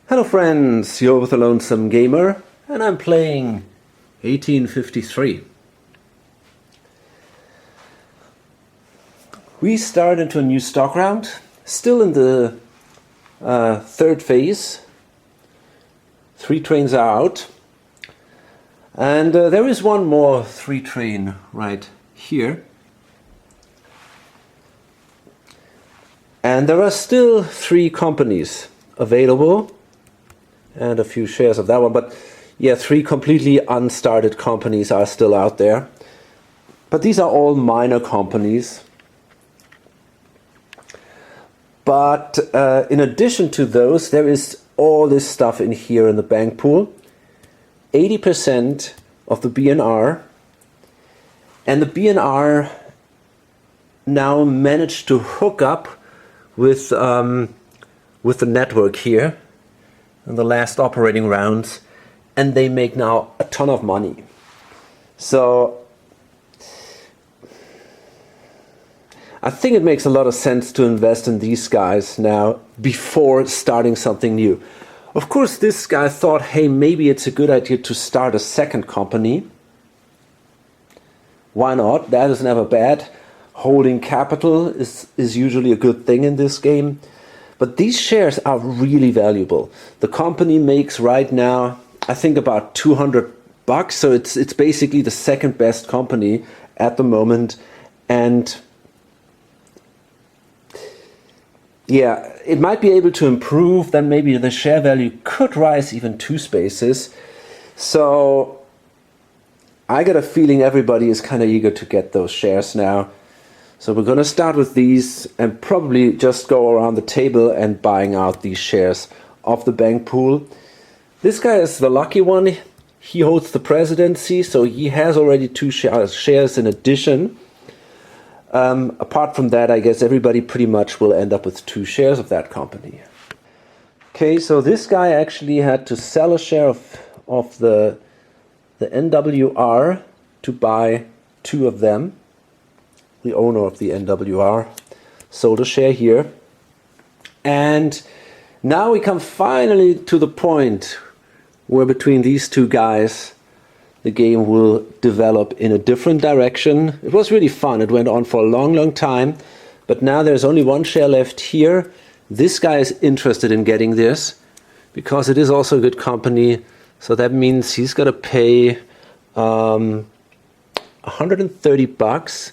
Hello friends, you're with the Lonesome Gamer and I'm playing 1853. We start into a new stock round, still in the third phase. 3 trains are out and there is one more 3 train right here. And there are still 3 companies available and a few shares of that one, but yeah, 3 completely unstarted companies are still out there. But these are all minor companies. But in addition to those, there is all this stuff in here in the bank pool. 80% of the BNR, and the BNR now managed to hook up with the network here in the last operating rounds, and they make now a ton of money. So I think it makes a lot of sense to invest in these guys now before starting something new. Of course, this guy thought, hey, maybe it's a good idea to start a second company. Why not? That is never bad. Holding capital is usually a good thing in this game. But these shares are really valuable. The company makes right now, I think, about $200. So it's basically the second best company at the moment. And yeah, it might be able to improve. Then maybe the share value could rise even 2 spaces. So I got a feeling everybody is kind of eager to get those shares now. So we're going to start with these and probably just go around the table and buying out these shares of the bank pool. This guy is the lucky one. He holds the presidency, so he has already 2 shares in addition. Apart from that, I guess everybody pretty much will end up with 2 shares of that company. Okay, so this guy actually had to sell a share of the NWR to buy 2 of them. The owner of the NWR sold a share here. And now we come finally to the point where between these 2 guys the game will develop in a different direction. It was really fun. It went on for a long time, but now there's only 1 share left here. This guy is interested in getting this because it is also a good company. So that means he's got to pay $130,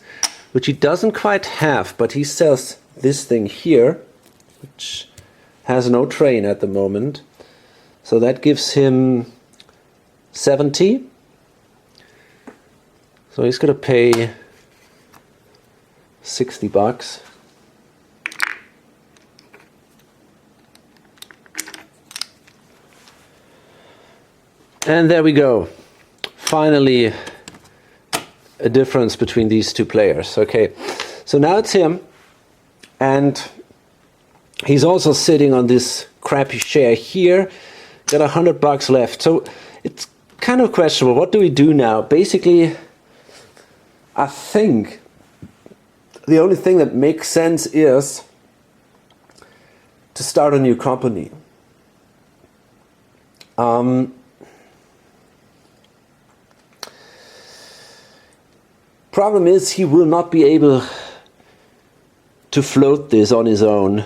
which he doesn't quite have, but he sells this thing here, which has no train at the moment. So that gives him 70. So he's going to pay $60. And there we go. Finally, a difference between these 2 players. Okay, so now it's him, and he's also sitting on this crappy share here. Got $100 left. So it's kind of questionable. What do we do now? Basically, I think the only thing that makes sense is to start a new company. Problem is, he will not be able to float this on his own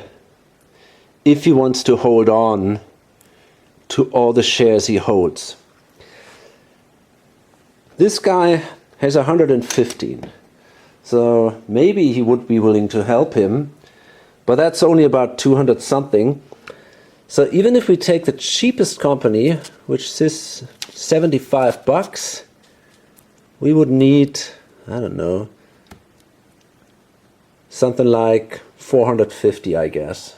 if he wants to hold on to all the shares he holds. This guy has 115, so maybe he would be willing to help him, but that's only about 200 something. So even if we take the cheapest company, which is $75, we would need, I don't know, something like 450, I guess.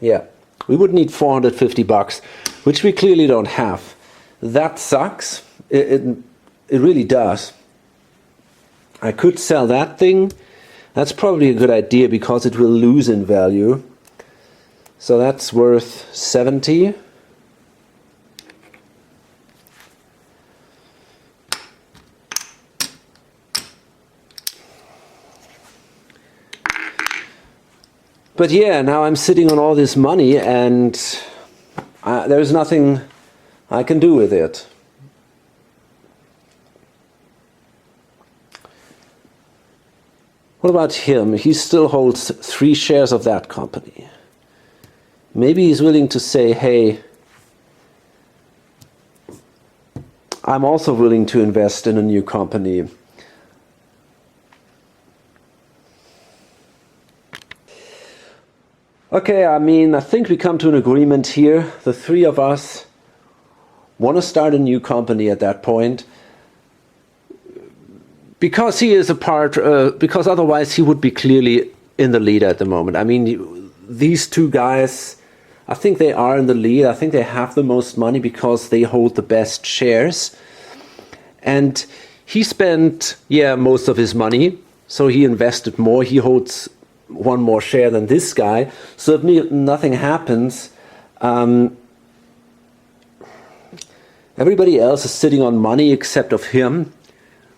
Yeah, we would need $450, which we clearly don't have. That sucks. It really does. I could sell that thing. That's probably a good idea because it will lose in value. So that's worth 70. But yeah, now I'm sitting on all this money and there's nothing I can do with it. What about him? He still holds 3 shares of that company. Maybe he's willing to say, hey, I'm also willing to invest in a new company. Okay, I think we come to an agreement here. The 3 of us want to start a new company at that point. Because he is a part, because otherwise he would be clearly in the lead at the moment. These 2 guys, I think they are in the lead. I think they have the most money because they hold the best shares. And he spent, most of his money. So he invested more. He holds 1 more share than this guy. So if nothing happens, everybody else is sitting on money except of him,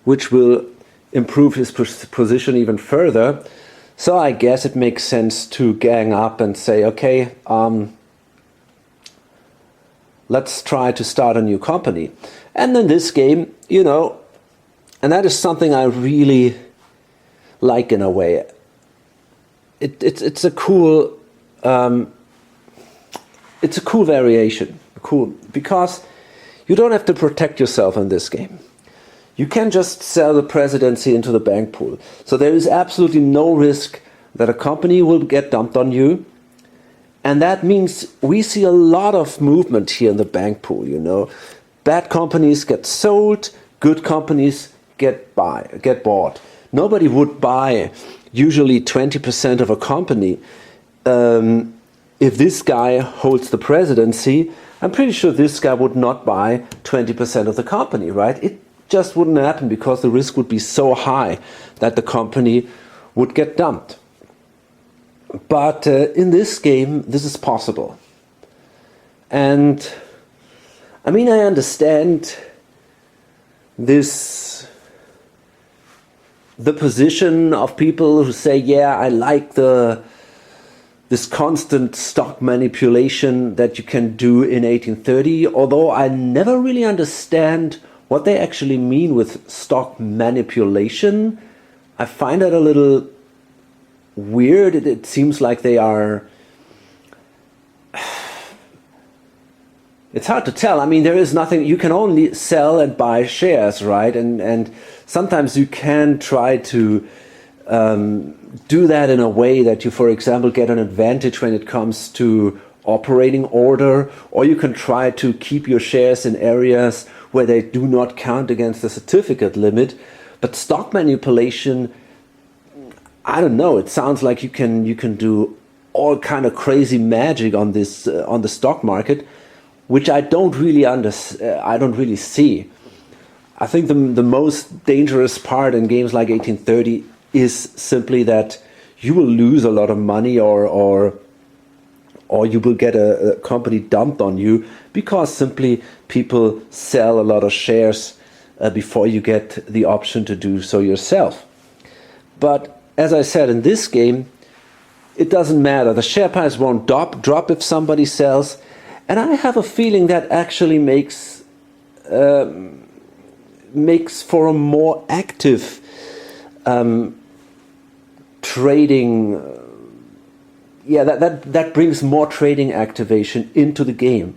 which will improve his position even further. So I guess it makes sense to gang up and say, okay, let's try to start a new company. And in this game, and that is something I really like in a way. It's a cool variation, because you don't have to protect yourself in this game. You can just sell the presidency into the bank pool. So there is absolutely no risk that a company will get dumped on you. And that means we see a lot of movement here in the bank pool, Bad companies get sold, good companies get bought. Nobody would buy usually 20% of a company. If this guy holds the presidency, I'm pretty sure this guy would not buy 20% of the company, right? It just wouldn't happen because the risk would be so high that the company would get dumped. But in this game, this is possible. And I understand the position of people who say, I like this constant stock manipulation that you can do in 1830, although I never really understand what they actually mean with stock manipulation. I find that a little weird. It seems like they are... It's hard to tell. There is nothing... You can only sell and buy shares, right? And sometimes you can try to do that in a way that you, for example, get an advantage when it comes to operating order, or you can try to keep your shares in areas where they do not count against the certificate limit. But stock manipulation, I don't know, it sounds like you can do all kind of crazy magic on this on the stock market, which I don't really see. I think the most dangerous part in games like 1830 is simply that you will lose a lot of money, or you will get a company dumped on you because simply people sell a lot of shares before you get the option to do so yourself. But as I said, in this game, it doesn't matter. The share price won't drop if somebody sells. And I have a feeling that actually makes for a more active trading. That brings more trading activation into the game,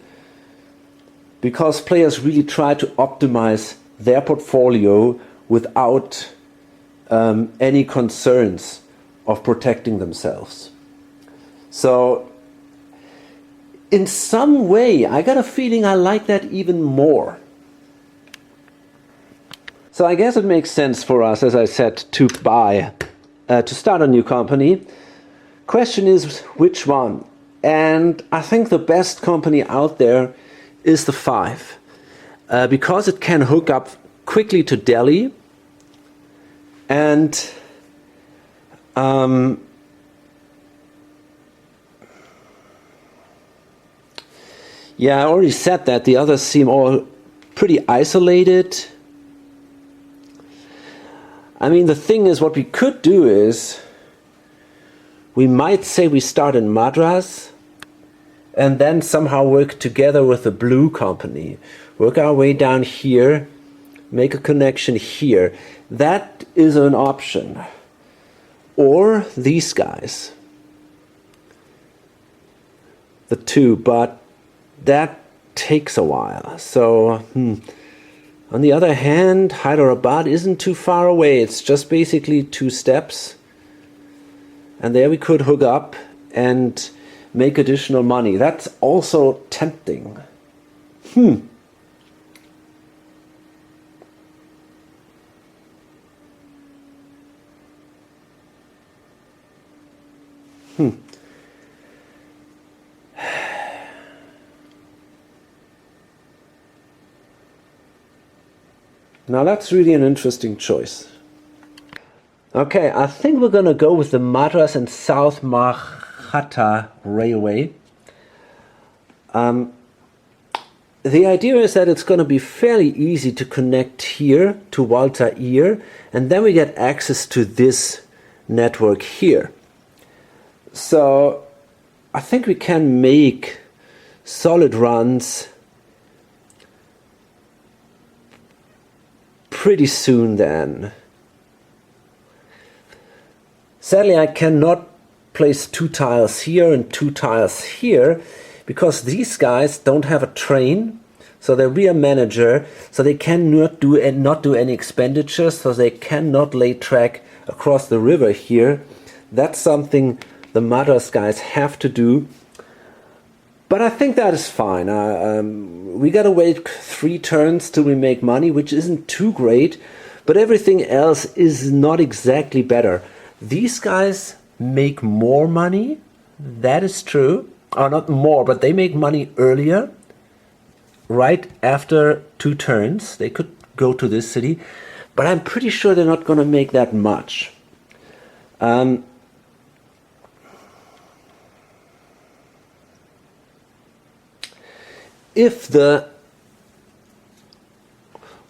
because players really try to optimize their portfolio without any concerns of protecting themselves. So in some way, I got a feeling I like that even more. So I guess it makes sense for us, as I said, to start a new company. Question is, which one? And I think the best company out there is the 5, because it can hook up quickly to Delhi, and I already said that the others seem all pretty isolated. The thing is, what we could do is we might say we start in Madras and then somehow work together with the blue company. Work our way down here, make a connection here. That is an option. Or these guys. The two, but that takes a while. So, on the other hand, Hyderabad isn't too far away. It's just basically 2 steps. And there we could hook up and make additional money. That's also tempting. Now that's really an interesting choice. Okay, I think we're going to go with the Madras and South Maratha Railway. The idea is that it's going to be fairly easy to connect here to Valtair, and then we get access to this network here. So I think we can make solid runs pretty soon then. Sadly, I cannot place 2 tiles here and 2 tiles here because these guys don't have a train, so they're rear manager, so they cannot do any expenditures, so they cannot lay track across the river here. That's something the Madras guys have to do. But I think that is fine. We gotta wait 3 turns till we make money, which isn't too great, but everything else is not exactly better. These guys make more money, that is true. Or not more, but they make money earlier, right after 2 turns. They could go to this city, but I'm pretty sure they're not gonna make that much. If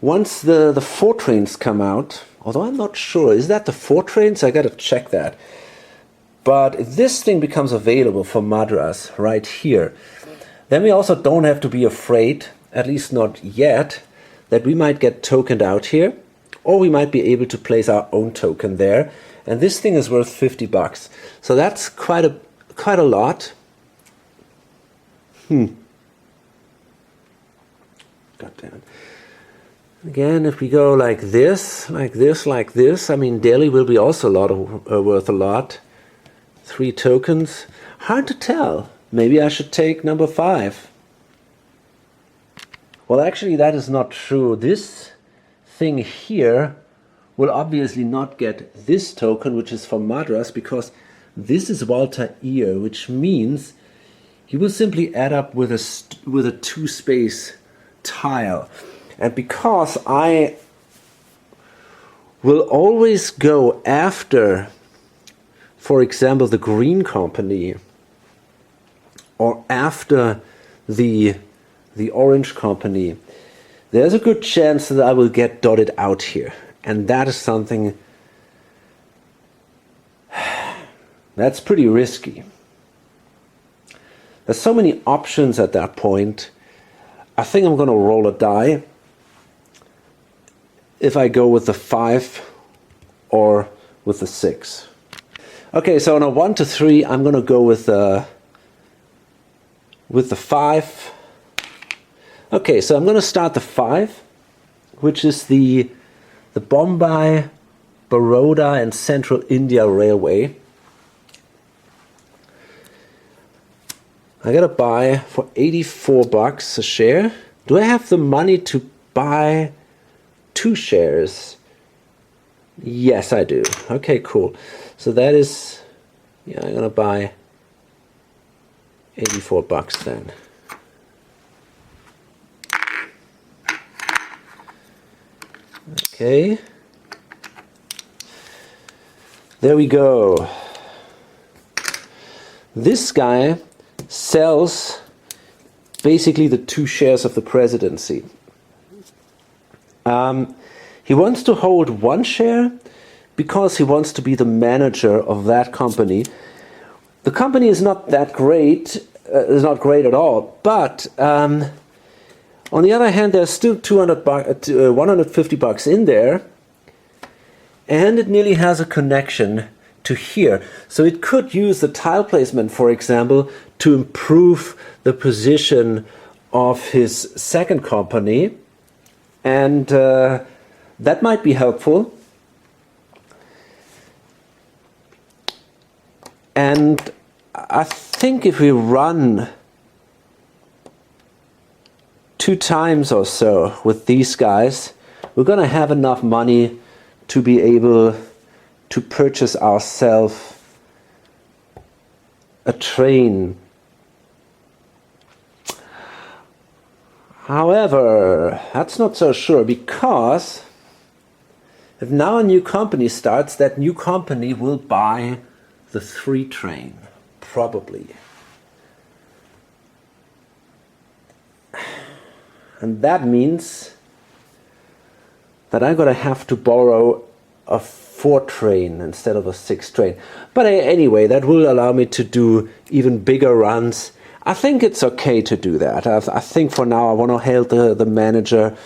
once the 4 trains come out, although I'm not sure, is that the 4 trains? I gotta check that. But if this thing becomes available for Madras right here, then we also don't have to be afraid, at least not yet, that we might get tokened out here, or we might be able to place our own token there. And this thing is worth $50. So that's quite a lot. God damn it. Again, if we go like this, like this, like this, I mean, Delhi will be also worth a lot. 3 tokens. Hard to tell. Maybe I should take number 5. Well, actually, that is not true. This thing here will obviously not get this token, which is for Madras, because this is Valtair, which means he will simply add up with a 2-space tile. And because I will always go after, for example, the green company or after the orange company, there's a good chance that I will get dotted out here. And that is something that's pretty risky. There's so many options at that point. I think I'm going to roll a die if I go with the 5 or with the 6. Okay, so on a 1 to 3, I'm going to go with the 5. Okay, so I'm going to start the 5, which is the Bombay, Baroda and Central India Railway. I got to buy for $84 a share. Do I have the money to buy 2 shares? Yes, I do. Okay, cool. So that is, yeah, I'm gonna buy $84 then. Okay. There we go. This guy sells basically the 2 shares of the presidency. He wants to hold 1 share because he wants to be the manager of that company, The company is not that great, is not great at all, but on the other hand, there's still 150 bucks in there, and it nearly has a connection to here. So it could use the tile placement, for example, to improve the position of his second company, and that might be helpful. And I think if we run 2 times or so with these guys, we're going to have enough money to be able to purchase ourselves a train. However, that's not so sure, because if now a new company starts, that new company will buy the 3 train, probably. And that means that I'm going to have to borrow a 4 train instead of a 6 train. But anyway, that will allow me to do even bigger runs. I think it's okay to do that. I think for now I want to hail the manager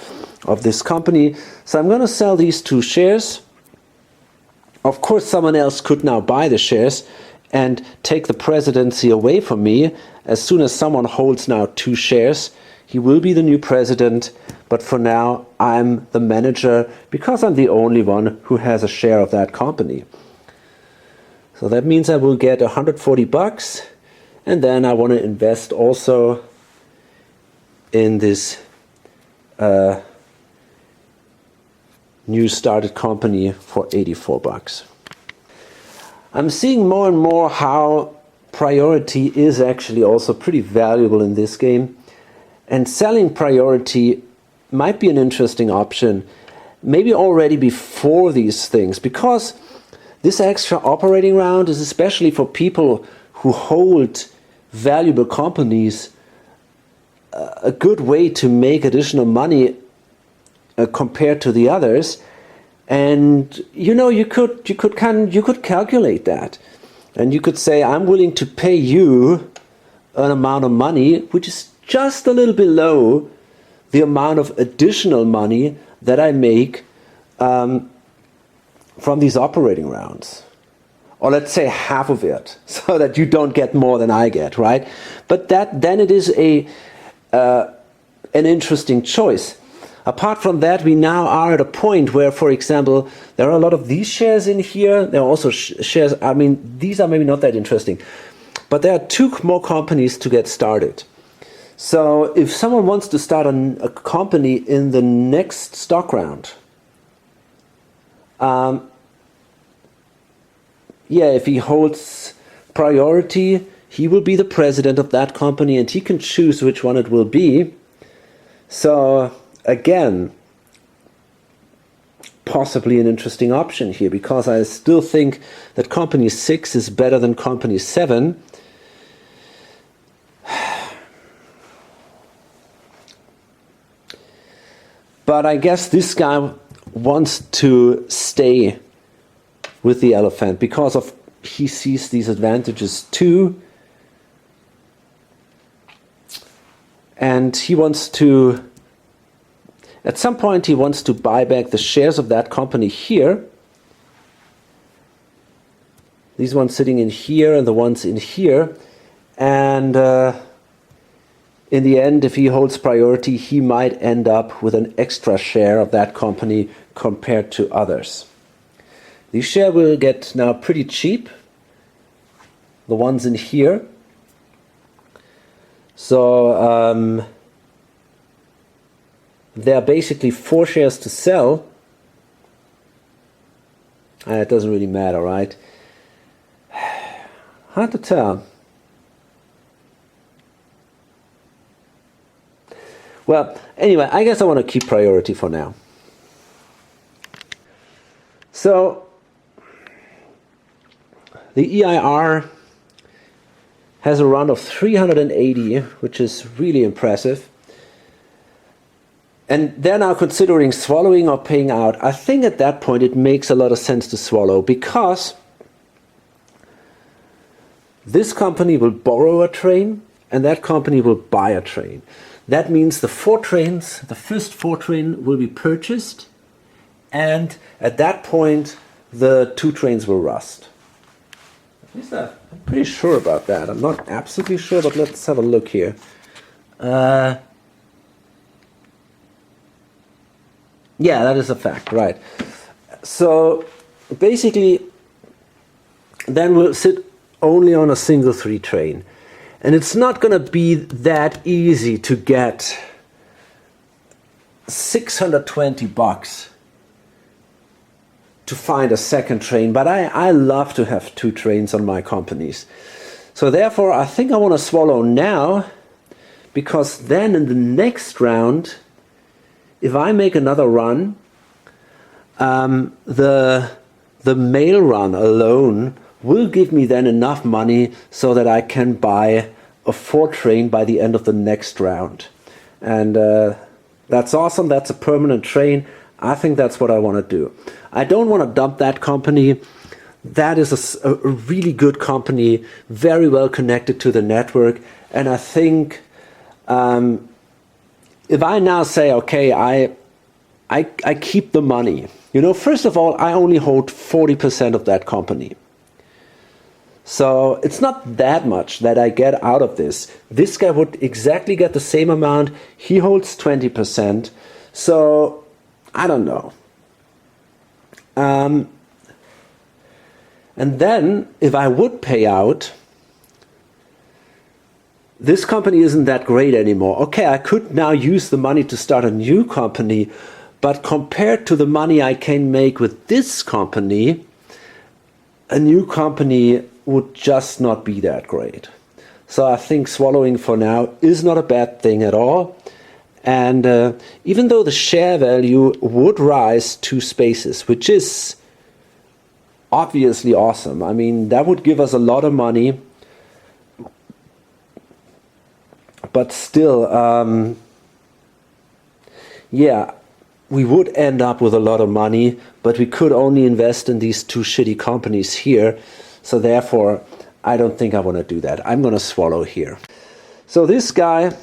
of this company. So I'm going to sell these 2 shares. Of course, someone else could now buy the shares and take the presidency away from me. As soon as someone holds now 2 shares, he will be the new president. But for now, I'm the manager because I'm the only one who has a share of that company. So that means I will get 140 bucks. And then I want to invest also in this new started company for 84 bucks. I'm seeing more and more how priority is actually also pretty valuable in this game. And selling priority might be an interesting option, maybe already before these things, because this extra operating round is especially for people who hold valuable companies a good way to make additional money compared to the others. And you know, you could calculate that, and you could say, I'm willing to pay you an amount of money which is just a little below the amount of additional money that I make from these operating rounds. Or let's say half of it, so that you don't get more than I get, right? But then it is an interesting choice. Apart from that, we now are at a point where, for example, there are a lot of these shares in here. There are also shares, I mean, these are maybe not that interesting. But there are 2 more companies to get started. So if someone wants to start a company in the next stock round, yeah, if he holds priority, he will be the president of that company and he can choose which one it will be. So again, possibly an interesting option here, because I still think that company 6 is better than company 7. But I guess this guy wants to stay with the elephant because of he sees these advantages too, and he wants to, at some point he wants to buy back the shares of that company here, these ones sitting in here and the ones in here, and in the end, if he holds priority, he might end up with an extra share of that company compared to others. These shares will get now pretty cheap, the ones in here. So there are basically 4 shares to sell. It doesn't really matter, right? Hard to tell. Well, anyway, I guess I want to keep priority for now. So the EIR has a round of 380, which is really impressive. And they're now considering swallowing or paying out. I think at that point it makes a lot of sense to swallow, because This company will borrow a train, and that company will buy a train. That means the 4 trains, the first 4 train will be purchased, and at that point the 2 trains will rust. At least I'm pretty sure about that. I'm not absolutely sure, but let's have a look here. Yeah, that is a fact, right. So basically then we'll sit only on a single 3 train. And it's not going to be that easy to get $620 to find a second train, but I love to have 2 trains on my companies. So therefore I think I want to swallow now, because then in the next round, if I make another run, the mail run alone will give me then enough money so that I can buy a 4 train by the end of the next round. And that's awesome. That's a permanent train. I think that's what I want to do. I don't want to dump that company. That is a really good company, very well connected to the network. And I think if I now say, okay, I keep the money. You know, first of all, I only hold 40% of that company. So it's not that much that I get out of this. This guy would exactly get the same amount. He holds 20%. So I don't know. And then if I would pay out, this company isn't that great anymore. Okay, I could now use the money to start a new company, but compared to the money I can make with this company, a new company would just not be that great. So I think swallowing for now is not a bad thing at all. And even though the share value would rise 2 spaces, which is obviously awesome. I mean, that would give us a lot of money. But still, yeah, we would end up with a lot of money, but we could only invest in these 2 shitty companies here. So therefore, I don't think I want to do that. I'm going to swallow here. So this guy,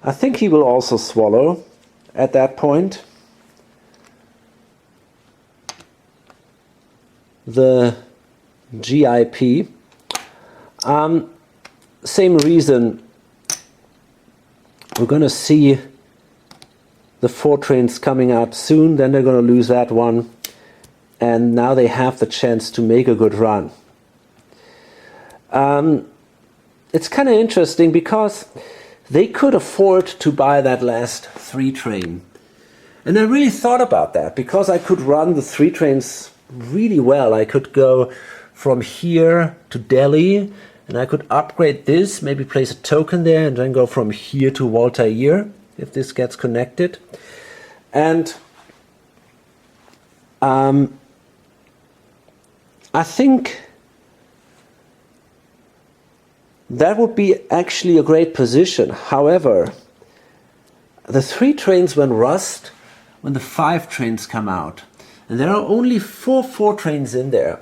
I think he will also swallow at that point. The GIP. Same reason. We're going to see the 4 trains coming out soon. Then they're going to lose that one. And now they have the chance to make a good run. It's kind of interesting because they could afford to buy that last 3 train. And I really thought about that because I could run the 3 trains really well. I could go from here to Delhi and I could upgrade this, maybe place a token there and then go from here to Voltaire if this gets connected. And I think that would be actually a great position. However, the 3 trains will rust when the 5 trains come out. And there are only 4 trains in there.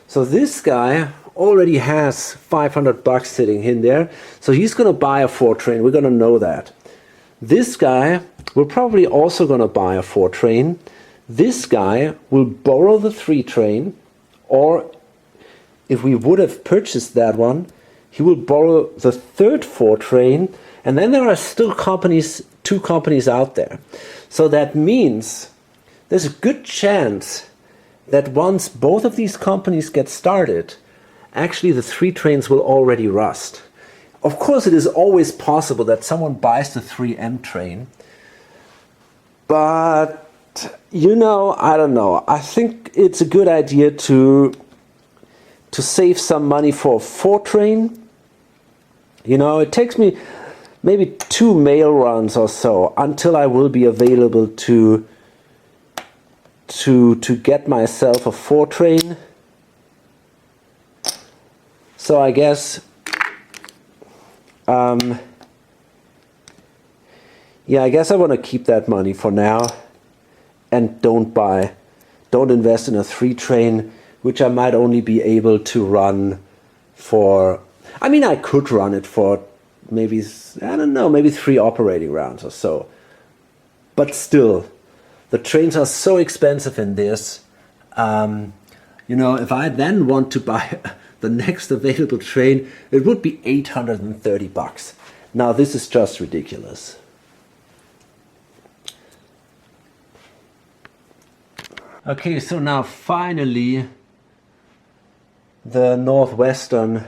So this guy already has $500 sitting in there. So he's going to buy a 4 train. We're going to know that. This guy will probably also going to buy a 4 train. This guy will borrow the 3 train. Or if we would have purchased that one, he will borrow the 3rd 4 train. And then there are still 2 companies out there. So that means there's a good chance that once both of these companies get started, actually the 3 trains will already rust. Of course, it is always possible that someone buys the 3M train. But, you know, I don't know. I think it's a good idea to save some money for a 4 train. You know, it takes me maybe 2 mail runs or so until I will be available to get myself a 4 train. So I guess yeah, I guess I want to keep that money for now and don't invest in a 3 train, which I might only be able to run for, I mean, I could run it for maybe, I don't know, maybe 3 operating rounds or so. But still, the trains are so expensive in this. You know, if I then want to buy the next available train, it would be 830 bucks. Now, this is just ridiculous. Okay, so now finally the Northwestern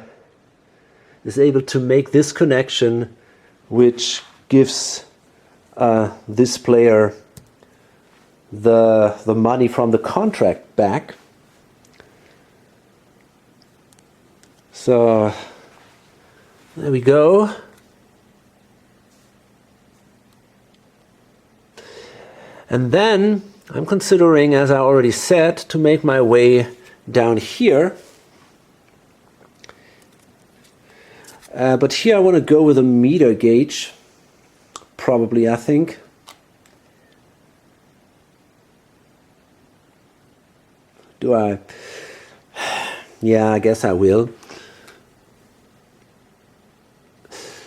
is able to make this connection, which gives this player the money from the contract back. So there we go. And then I'm considering, as I already said, to make my way down here. But here I want to go with a meter gauge, probably, I think. Do I? Yeah, I guess I will.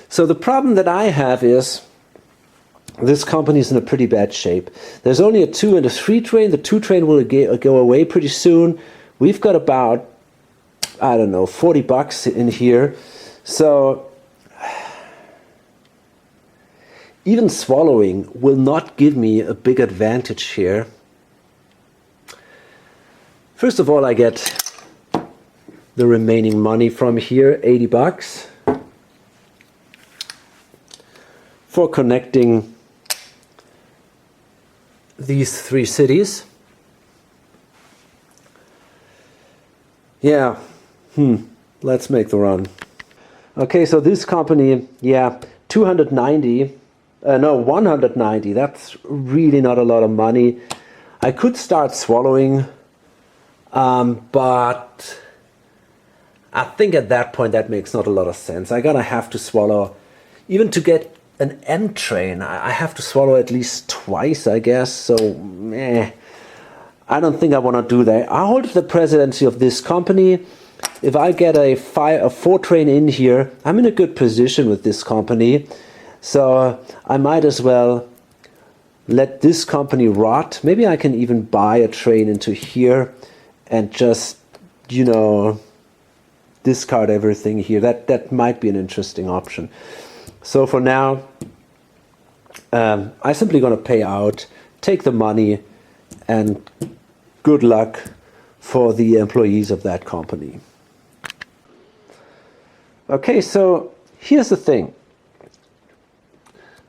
So the problem that I have is this company is in a pretty bad shape. There's only a 2 and a 3 train. The 2 train will go away pretty soon. We've got about, I don't know, 40 bucks in here. So even swallowing will not give me a big advantage here. First of all, I get the remaining money from here, 80 bucks, for connecting these 3 cities. Yeah, let's make the run. Okay, so this company, yeah, 190, that's really not a lot of money. I could start swallowing, but I think at that point that makes not a lot of sense. I'm gonna have to swallow, even to get an M train, I have to swallow at least twice, I guess. So, I don't think I want to do that. I hold the presidency of this company. If I get a 4 train in here, I'm in a good position with this company. So I might as well let this company rot. Maybe I can even buy a train into here and just, you know, discard everything here. That might be an interesting option. So for now, I'm simply going to pay out, take the money, and good luck for the employees of that company. Okay, so here's the thing.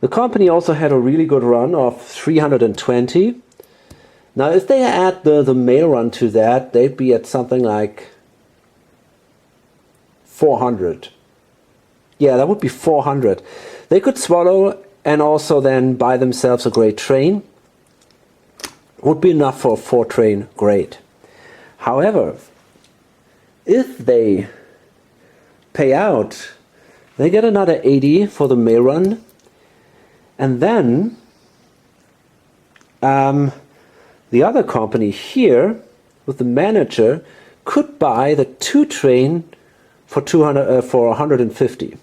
The company also had a really good run of 320. Now, if they add the mail run to that, they'd be at something like 400. Yeah, that would be 400. They could swallow and also then buy themselves a great train. Would be enough for a 4 train, great. However, if they pay out, they get another 80 for the mail run. And then the other company here with the manager could buy the 2 train for 150.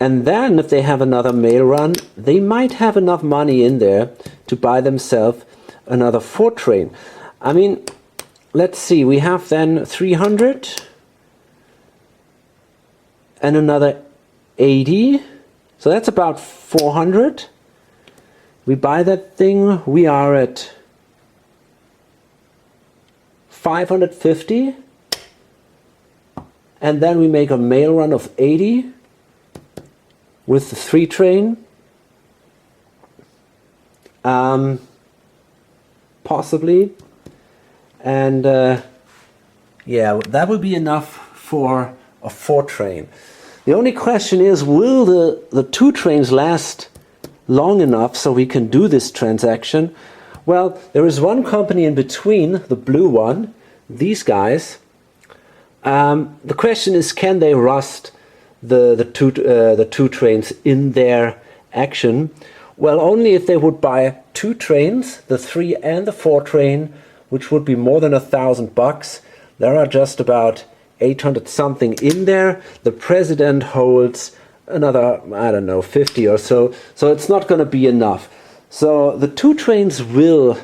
And then if they have another mail run, they might have enough money in there to buy themselves another 4 train. I mean, let's see, we have then 300 and another 80. So that's about 400. We buy that thing, we are at 550. And then we make a mail run of 80 with the 3 train. Possibly. And yeah, that will be enough for a 4 train. The only question is, will the 2 trains last long enough so we can do this transaction? Well, there is one company in between, the blue one, these guys. The question is, can they rust the two trains in their action? Well, only if they would buy 2 trains, the 3 and the 4 train, which would be more than $1,000. There are just about 800 something in there. The president holds another, I don't know, 50 or so. So it's not going to be enough. So the 2 trains will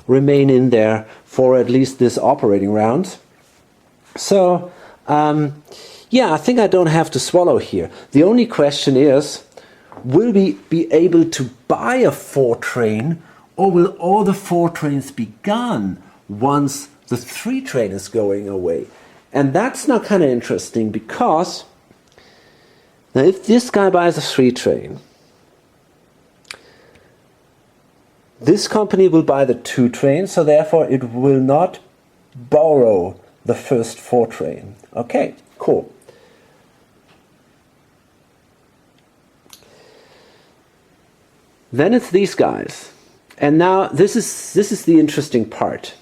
remain in there for at least this operating round. So yeah, I think I don't have to swallow here. The only question is, will we be able to buy a 4 train, or will all the 4 trains be gone once the 3 train is going away? And that's now kind of interesting, because now if this guy buys a 3 train, this company will buy the 2 train, so therefore it will not borrow the first 4 train. Okay, cool. Then it's these guys. And now this is the interesting part.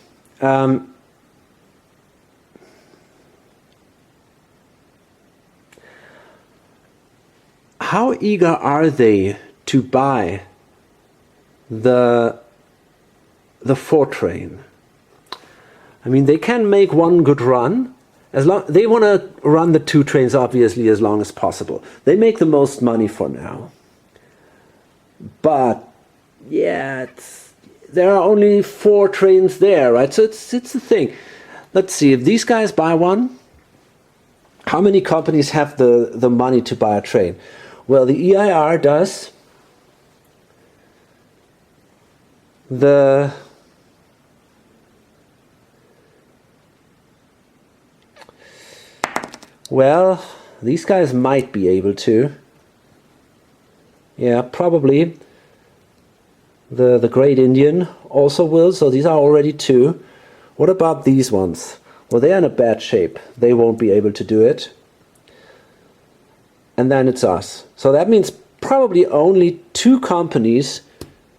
How eager are they to buy the 4 train? I mean, they can make one good run. As long they want to run the 2 trains, obviously, as long as possible. They make the most money for now. But yeah, there are only 4 trains there, right? So it's the thing. Let's see, if these guys buy one, how many companies have the money to buy a train? Well, the EIR does. Well, these guys might be able to. Yeah, probably. The Great Indian also will, so these are already 2. What about these ones? Well, they are in a bad shape. They won't be able to do it. And then it's us. So that means probably only 2 companies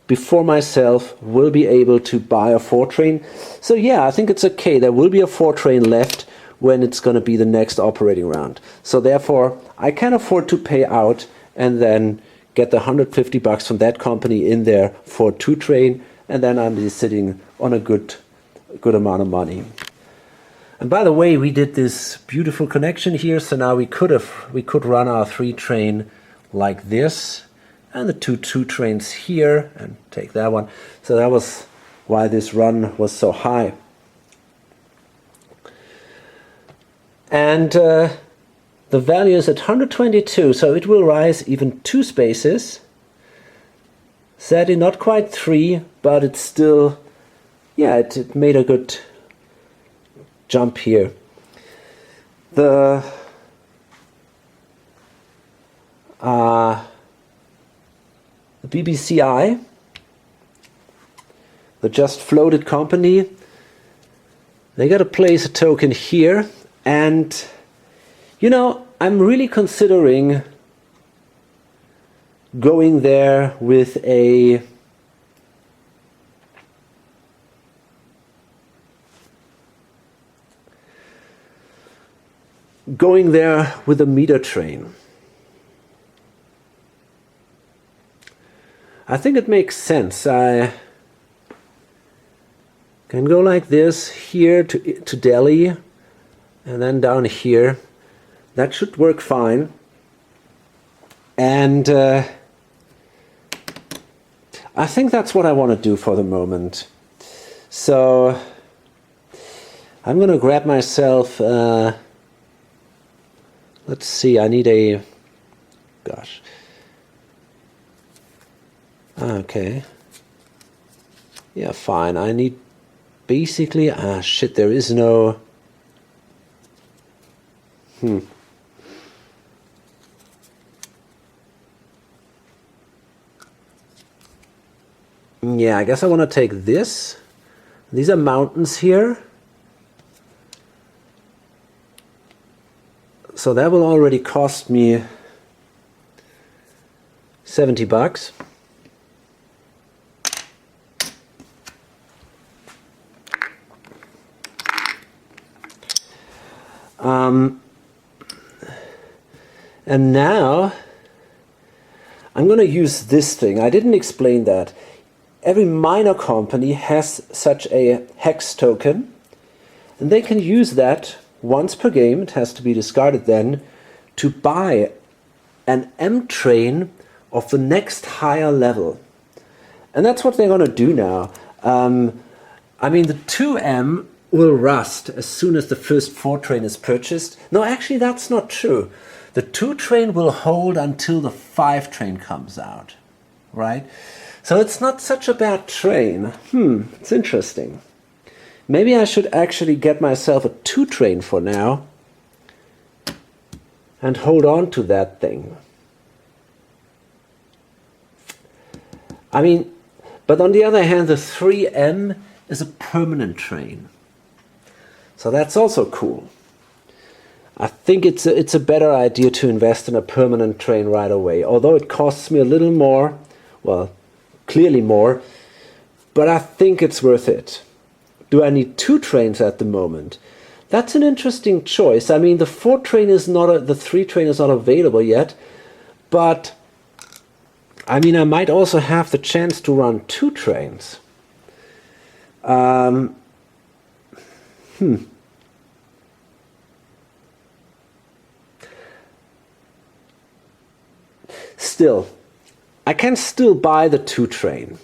before myself will be able to buy a 4 train. So yeah, I think it's okay. There will be a 4 train left when it's going to be the next operating round. So therefore, I can afford to pay out and then get the $150 from that company in there for 2 train, and then I'm just sitting on a good amount of money. And by the way, we did this beautiful connection here, so now we could run our 3 train like this, and the 2 trains here, and take that one. So that was why this run was so high. And the value is at 122, so it will rise even 2 spaces. Sadly, not quite 3, but it's still, yeah, it made a good jump here. The BBCI, the just floated company, they got to place a token here, and you know, I'm really considering going there with a meter train. I think it makes sense. I can go like this here to Delhi, and then down here. That should work fine. And I think that's what I want to do for the moment. So I'm going to grab myself, let's see, I need a, gosh. Okay. Yeah, fine. I need basically, shit, there is no, Yeah, I guess I want to take this. These are mountains here. So that will already cost me $70. And now I'm going to use this thing. I didn't explain that. Every miner company has such a hex token, and they can use that once per game, it has to be discarded then, to buy an M train of the next higher level. And that's what they're going to do now. I mean, the 2M will rust as soon as the first 4 train is purchased. No, actually, that's not true. The 2 train will hold until the 5 train comes out, right? So it's not such a bad train. It's interesting. Maybe I should actually get myself a 2 train for now and hold on to that thing. I mean, but on the other hand, the 3M is a permanent train. So that's also cool. I think it's a better idea to invest in a permanent train right away. Although it costs me a little more, well, clearly more, but I think it's worth it. Do I need 2 trains at the moment? That's an interesting choice. I mean, the 4 train is not, the 3 train is not available yet, but I mean, I might also have the chance to run 2 trains. Still, I can still buy the 2 train.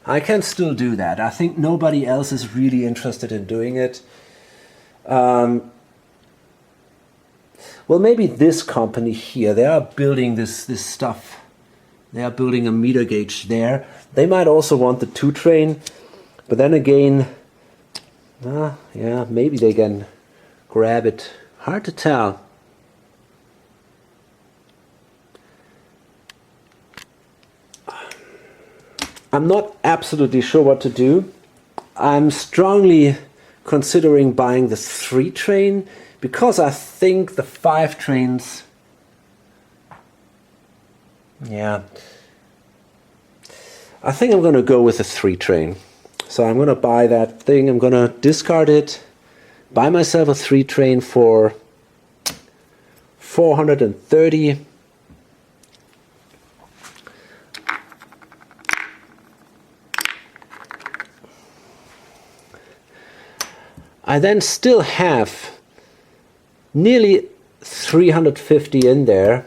I can still do that. I think nobody else is really interested in doing it. Well, maybe this company here, they are building this stuff. They are building a meter gauge there. They might also want the 2 train, but then again, yeah, maybe they can grab it. Hard to tell. I'm not absolutely sure what to do. I'm strongly considering buying the 3 train because I think the 5 trains, yeah, I think I'm going to go with the 3 train. So I'm going to buy that thing, I'm going to discard it, buy myself a 3 train for 430. I then still have nearly 350 in there,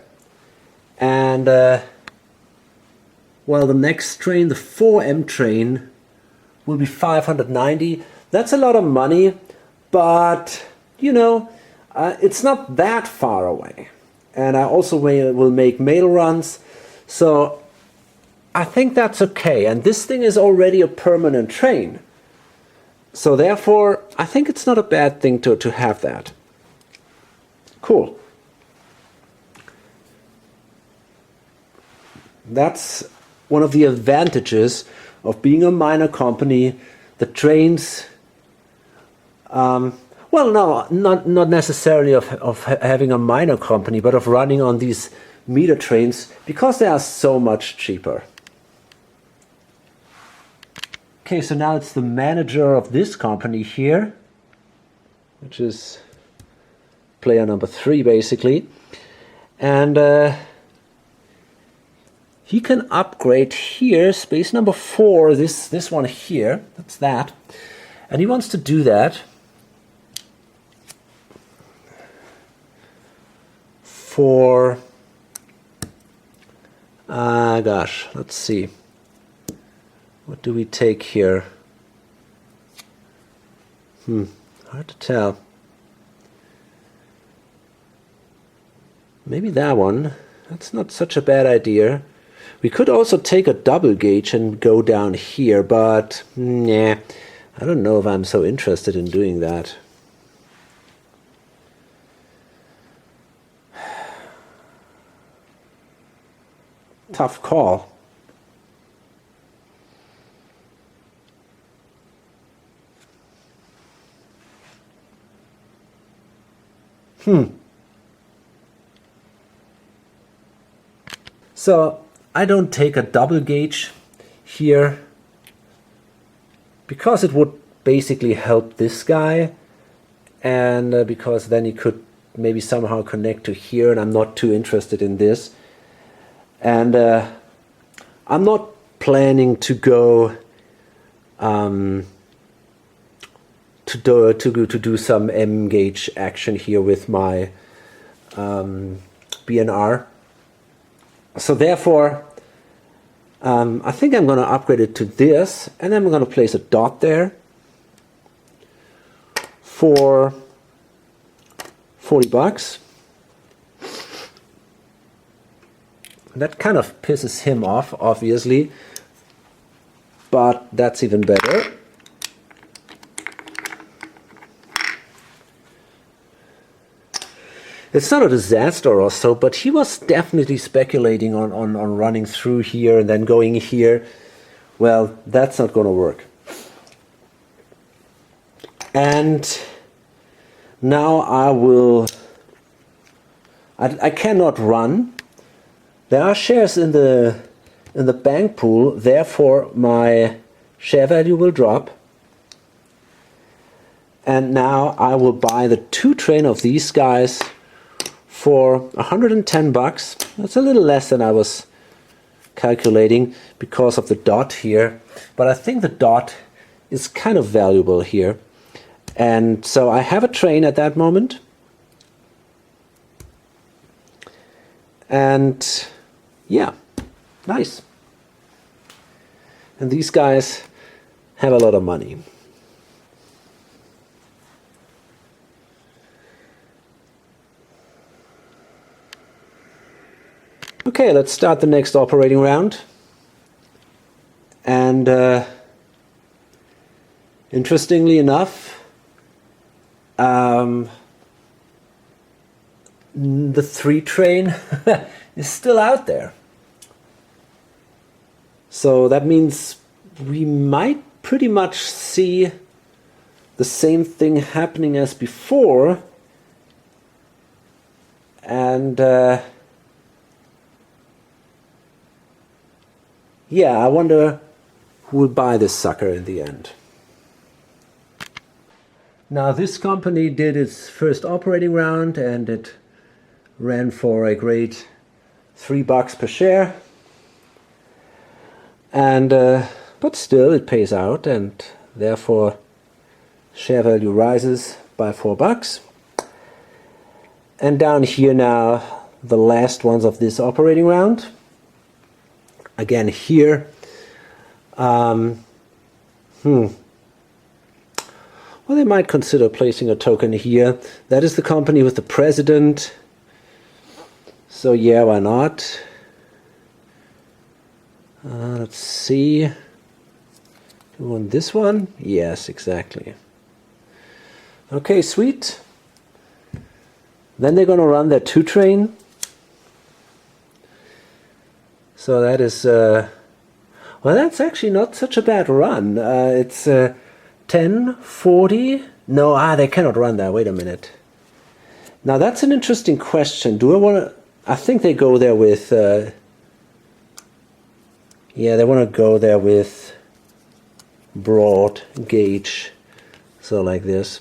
and well, the next train, the 4M train, will be 590. That's a lot of money, but you know, it's not that far away. And I also will make mail runs, so I think that's okay. And this thing is already a permanent train. So therefore, I think it's not a bad thing to have that. Cool. That's one of the advantages of being a minor company. The trains, well, no, not necessarily of having a minor company, but of running on these meter trains because they are so much cheaper. Okay, so now it's the manager of this company here, which is player number 3 basically, and he can upgrade here, space number 4, this one here, that's that, and he wants to do that for, gosh, let's see. What do we take here? Hard to tell. Maybe that one. That's not such a bad idea. We could also take a double gauge and go down here, but yeah, I don't know if I'm so interested in doing that. Tough call. So I don't take a double gauge here because it would basically help this guy, and because then he could maybe somehow connect to here, and I'm not too interested in this. And I'm not planning to go to do some M gauge action here with my BNR. So therefore, I think I'm going to upgrade it to this, and I'm going to place a dot there for $40. That kind of pisses him off, obviously, but that's even better. It's not a disaster or so, but he was definitely speculating on running through here and then going here. Well, that's not going to work. And now I cannot run. There are shares in the bank pool, therefore my share value will drop. And now I will buy the 2 train of these guys for $110. That's a little less than I was calculating because of the dot here, but I think the dot is kind of valuable here. And so I have a train at that moment, and yeah, nice. And these guys have a lot of money. Okay, let's start the next operating round. And interestingly enough, the 3 train is still out there. So that means we might pretty much see the same thing happening as before. And yeah, I wonder who will buy this sucker in the end. Now this company did its first operating round and it ran for a great $3 per share. And but still it pays out, and therefore share value rises by $4. And down here now, the last ones of this operating round. Again here, well, they might consider placing a token here. That is the company with the president. So yeah, why not? Let's see. Do you want this one? Yes, exactly. Okay, sweet. Then they're going to run their 2 train. So that is, well, that's actually not such a bad run. It's 1040. No, they cannot run that. Wait a minute. Now that's an interesting question. Do I want to? I think they go there with. Yeah, they want to go there with broad gauge, so like this.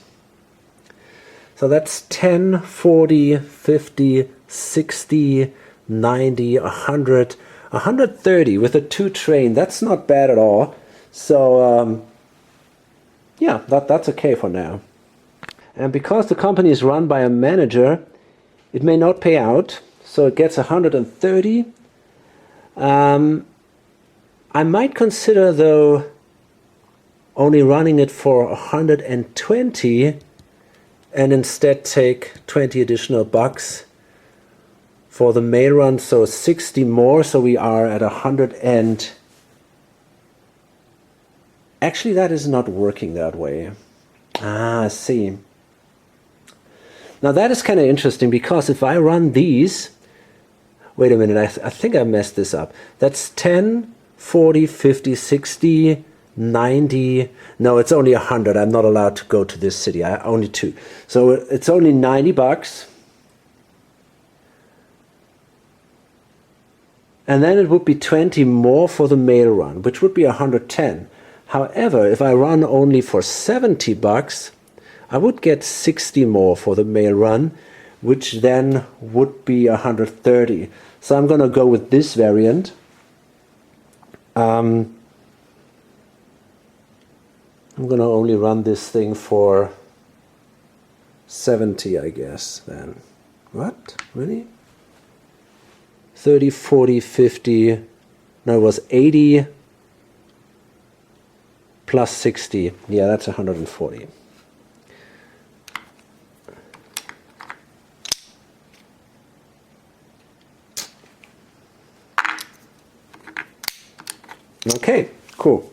So that's 10, 40, 50, 60, 90, 100, 130 with a 2 train. That's not bad at all. So yeah, that's okay for now. And because the company is run by a manager, it may not pay out. So it gets 130. I might consider, though, only running it for 120 and instead take 20 additional bucks for the mail run, so 60 more, so we are at 100 and... Actually, that is not working that way. I see. Now that is kind of interesting, because if I run these... Wait a minute, I think I messed this up. That's 10, 40, 50, 60, 90. No, it's only 100. I'm not allowed to go to this city. Only 2. So it's only 90 bucks. And then it would be 20 more for the mail run, which would be 110. However, if I run only for 70 bucks, I would get 60 more for the mail run, which then would be 130. So I'm going to go with this variant. I'm gonna only run this thing for 70, I guess, then. What? Really? 30, 40, 50. No, it was 80 plus 60. Yeah, that's 140. Okay, cool.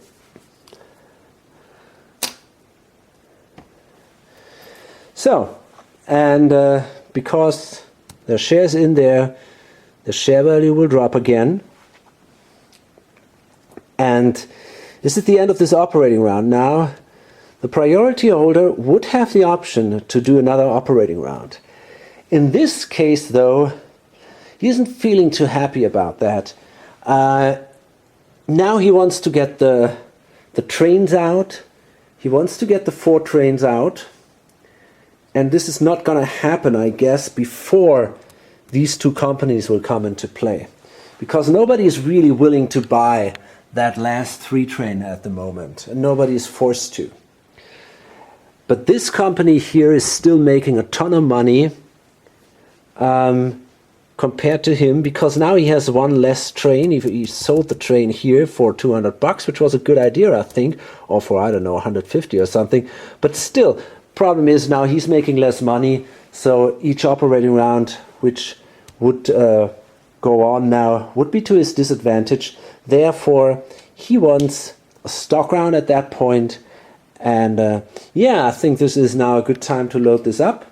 So, and because there are shares in there, the share value will drop again. And this is the end of this operating round. Now, the priority holder would have the option to do another operating round. In this case, though, he isn't feeling too happy about that. Now he wants to get the trains out. He wants to get the 4 trains out. And this is not going to happen, I guess, before these 2 companies will come into play. Because nobody is really willing to buy that last 3 train at the moment. And nobody is forced to. But this company here is still making a ton of money compared to him, because now he has 1 less train. He sold the train here for $200, which was a good idea, I think, or for, I don't know, 150 or something. But still, problem is now he's making less money, so each operating round which would go on now would be to his disadvantage. Therefore, he wants a stock round at that point. And yeah, I think this is now a good time to load this up.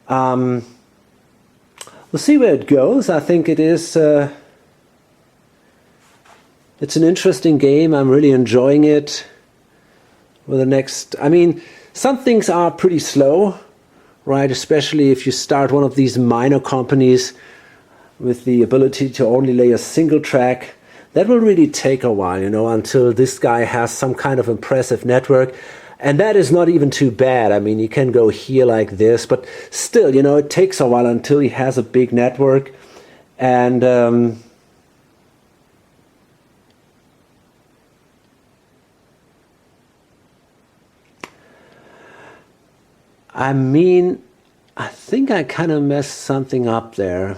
We'll see where it goes. I think it is it's an interesting game. I'm really enjoying it. With the next, I mean, some things are pretty slow, right? Especially if you start one of these minor companies with the ability to only lay a single track. That will really take a while, you know, until this guy has some kind of impressive network. And that is not even too bad. I mean, you can go here like this, but still, you know, it takes a while until he has a big network. And I mean, I think I kind of messed something up there.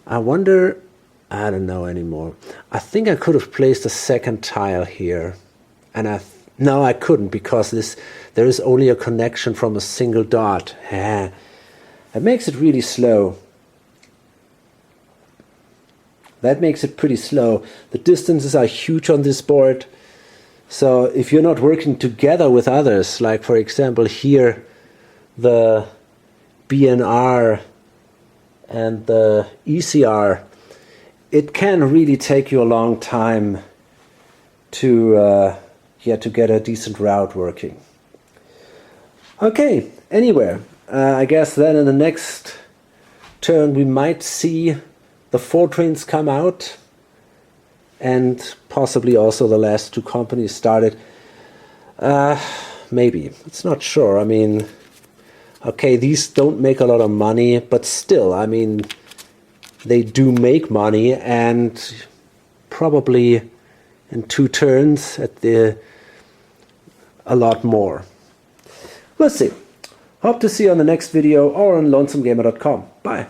I wonder, I don't know anymore. I think I could have placed a second tile here. And no, I couldn't, because there is only a connection from a single dot. It makes it really slow. That makes it pretty slow. The distances are huge on this board. So if you're not working together with others, like for example here, the BNR and the ECR, it can really take you a long time to get a decent route working. Okay, anyway, I guess then in the next turn we might see the 4 trains come out. And possibly also the last 2 companies started. Maybe. It's not sure. I mean, okay, these don't make a lot of money, but still, I mean, they do make money, and probably in 2 turns a lot more. We'll see. Hope to see you on the next video or on lonesomegamer.com. Bye.